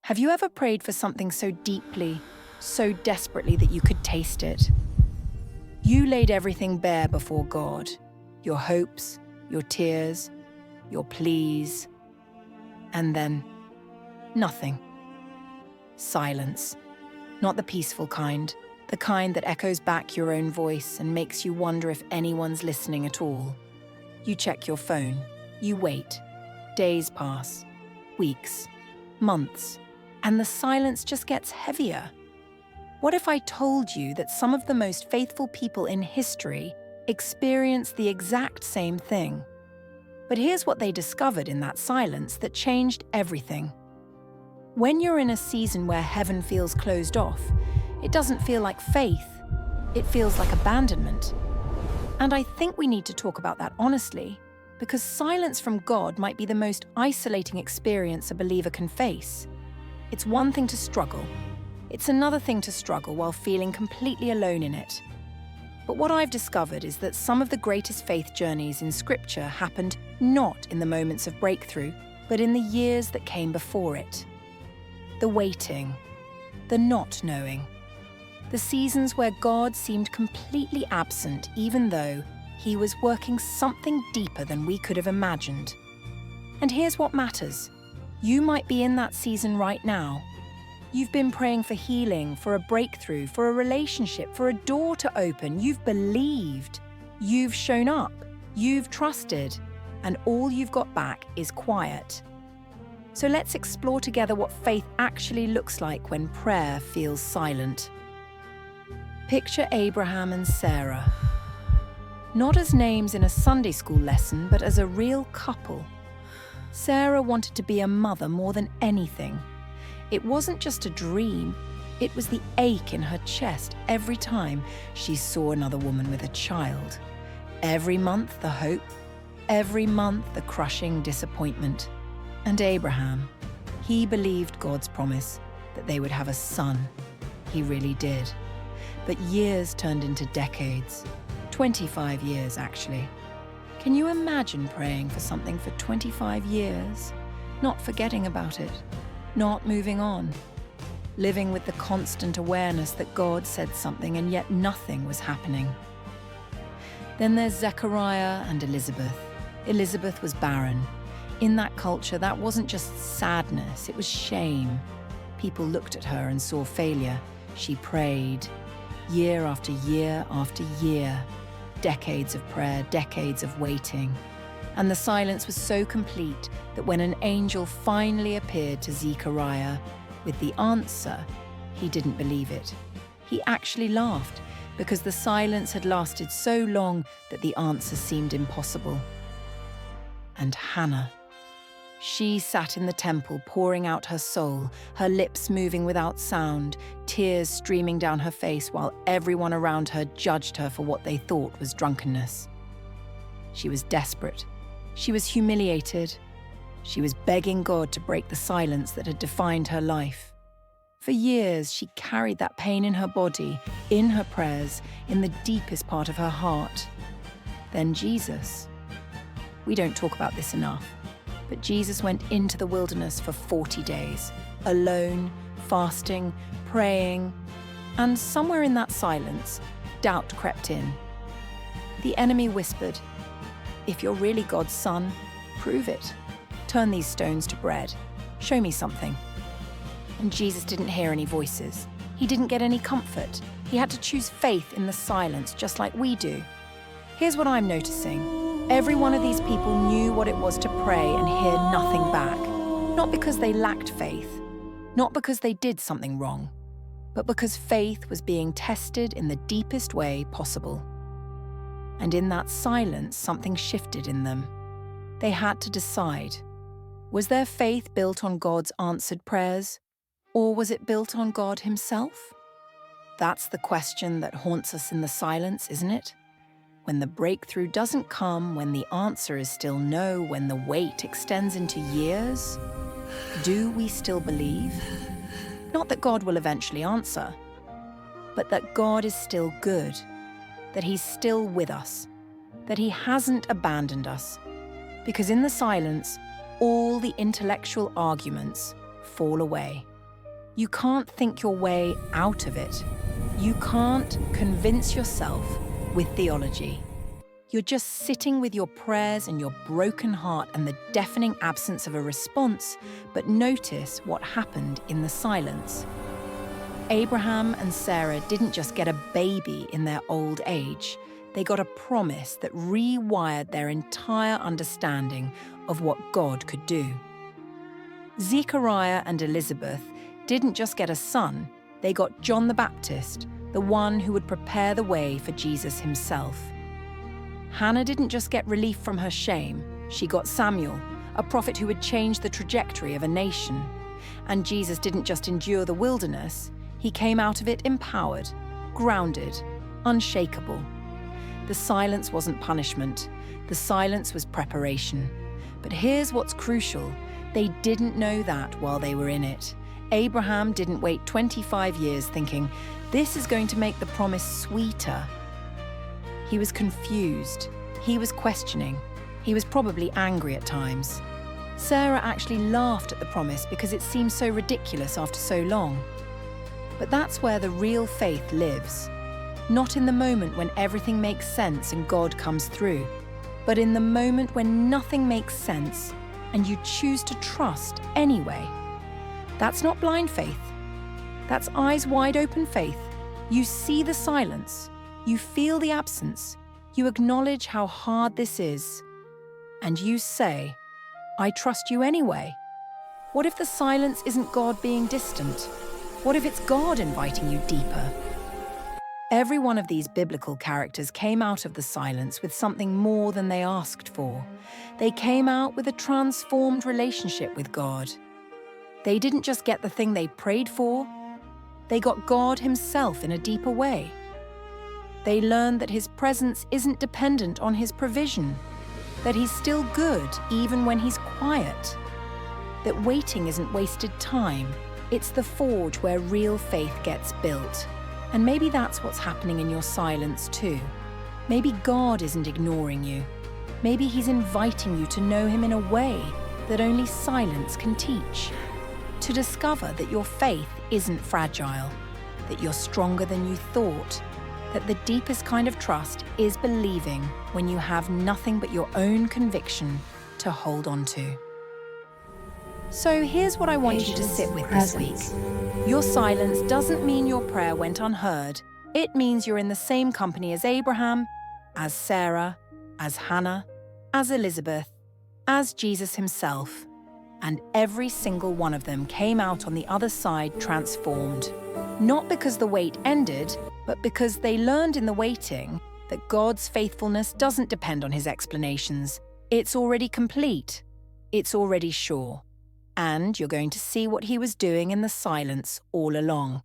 Have you ever prayed for something so deeply, so desperately that you could taste it? You laid everything bare before God, your hopes, your tears, your pleas, and then nothing. Silence. Not the peaceful kind, the kind that echoes back your own voice and makes you wonder if anyone's listening at all. You check your phone, you wait. Days pass, weeks, months, and the silence just gets heavier. What if I told you that some of the most faithful people in history experienced the exact same thing? But here's what they discovered in that silence that changed everything. When you're in a season where heaven feels closed off, it doesn't feel like faith, it feels like abandonment. And I think we need to talk about that honestly, because silence from God might be the most isolating experience a believer can face. It's one thing to struggle. It's another thing to struggle while feeling completely alone in it. But what I've discovered is that some of the greatest faith journeys in Scripture happened not in the moments of breakthrough, but in the years that came before it. The waiting, the not knowing, the seasons where God seemed completely absent even though He was working something deeper than we could have imagined. And here's what matters. You might be in that season right now. You've been praying for healing, for a breakthrough, for a relationship, for a door to open. You've believed. You've shown up. You've trusted. And all you've got back is quiet. So let's explore together what faith actually looks like when prayer feels silent. Picture Abraham and Sarah. Not as names in a Sunday school lesson, but as a real couple. Sarah wanted to be a mother more than anything. It wasn't just a dream, it was the ache in her chest every time she saw another woman with a child. Every month the hope, every month the crushing disappointment. And Abraham, he believed God's promise that they would have a son. He really did. But years turned into decades. 25 years, actually. Can you imagine praying for something for 25 years, not forgetting about it, not moving on, living with the constant awareness that God said something and yet nothing was happening? Then there's Zechariah and Elizabeth. Elizabeth was barren. In that culture, that wasn't just sadness, it was shame. People looked at her and saw failure. She prayed, year after year after year. Decades of prayer, decades of waiting. And the silence was so complete that when an angel finally appeared to Zechariah with the answer, he didn't believe it. He actually laughed because the silence had lasted so long that the answer seemed impossible. And Hannah. She sat in the temple pouring out her soul, her lips moving without sound, tears streaming down her face while everyone around her judged her for what they thought was drunkenness. She was desperate. She was humiliated. She was begging God to break the silence that had defined her life. For years, she carried that pain in her body, in her prayers, in the deepest part of her heart. Then Jesus. We don't talk about this enough. But Jesus went into the wilderness for 40 days, alone, fasting, praying, and somewhere in that silence, doubt crept in. The enemy whispered, "If you're really God's son, prove it. Turn these stones to bread. Show me something." And Jesus didn't hear any voices. He didn't get any comfort. He had to choose faith in the silence, just like we do. Here's what I'm noticing. Every one of these people knew what it was to pray and hear nothing back. Not because they lacked faith, not because they did something wrong, but because faith was being tested in the deepest way possible. And in that silence, something shifted in them. They had to decide. Was their faith built on God's answered prayers, or was it built on God Himself? That's the question that haunts us in the silence, isn't it? When the breakthrough doesn't come, when the answer is still no, when the wait extends into years, do we still believe? Not that God will eventually answer, but that God is still good, that He's still with us, that He hasn't abandoned us. Because in the silence, all the intellectual arguments fall away. You can't think your way out of it. You can't convince yourself with theology. You're just sitting with your prayers and your broken heart and the deafening absence of a response, but notice what happened in the silence. Abraham and Sarah didn't just get a baby in their old age. They got a promise that rewired their entire understanding of what God could do. Zechariah and Elizabeth didn't just get a son, they got John the Baptist, the one who would prepare the way for Jesus himself. Hannah didn't just get relief from her shame, she got Samuel, a prophet who would change the trajectory of a nation. And Jesus didn't just endure the wilderness, he came out of it empowered, grounded, unshakable. The silence wasn't punishment, the silence was preparation. But here's what's crucial, they didn't know that while they were in it. Abraham didn't wait 25 years thinking, this is going to make the promise sweeter. He was confused, he was questioning, he was probably angry at times. Sarah actually laughed at the promise because it seemed so ridiculous after so long. But that's where the real faith lives. Not in the moment when everything makes sense and God comes through, but in the moment when nothing makes sense and you choose to trust anyway. That's not blind faith. That's eyes wide open faith. You see the silence, you feel the absence, you acknowledge how hard this is, and you say, I trust you anyway. What if the silence isn't God being distant? What if it's God inviting you deeper? Every one of these biblical characters came out of the silence with something more than they asked for. They came out with a transformed relationship with God. They didn't just get the thing they prayed for, they got God himself in a deeper way. They learned that his presence isn't dependent on his provision, that he's still good even when he's quiet, that waiting isn't wasted time, it's the forge where real faith gets built. And maybe that's what's happening in your silence too. Maybe God isn't ignoring you. Maybe he's inviting you to know him in a way that only silence can teach. To discover that your faith isn't fragile, that you're stronger than you thought, that the deepest kind of trust is believing when you have nothing but your own conviction to hold on to. So here's what I want you to sit with this week. Your silence doesn't mean your prayer went unheard. It means you're in the same company as Abraham, as Sarah, as Hannah, as Elizabeth, as Jesus himself. And every single one of them came out on the other side transformed. Not because the wait ended, but because they learned in the waiting that God's faithfulness doesn't depend on his explanations. It's already complete. It's already sure. And you're going to see what he was doing in the silence all along.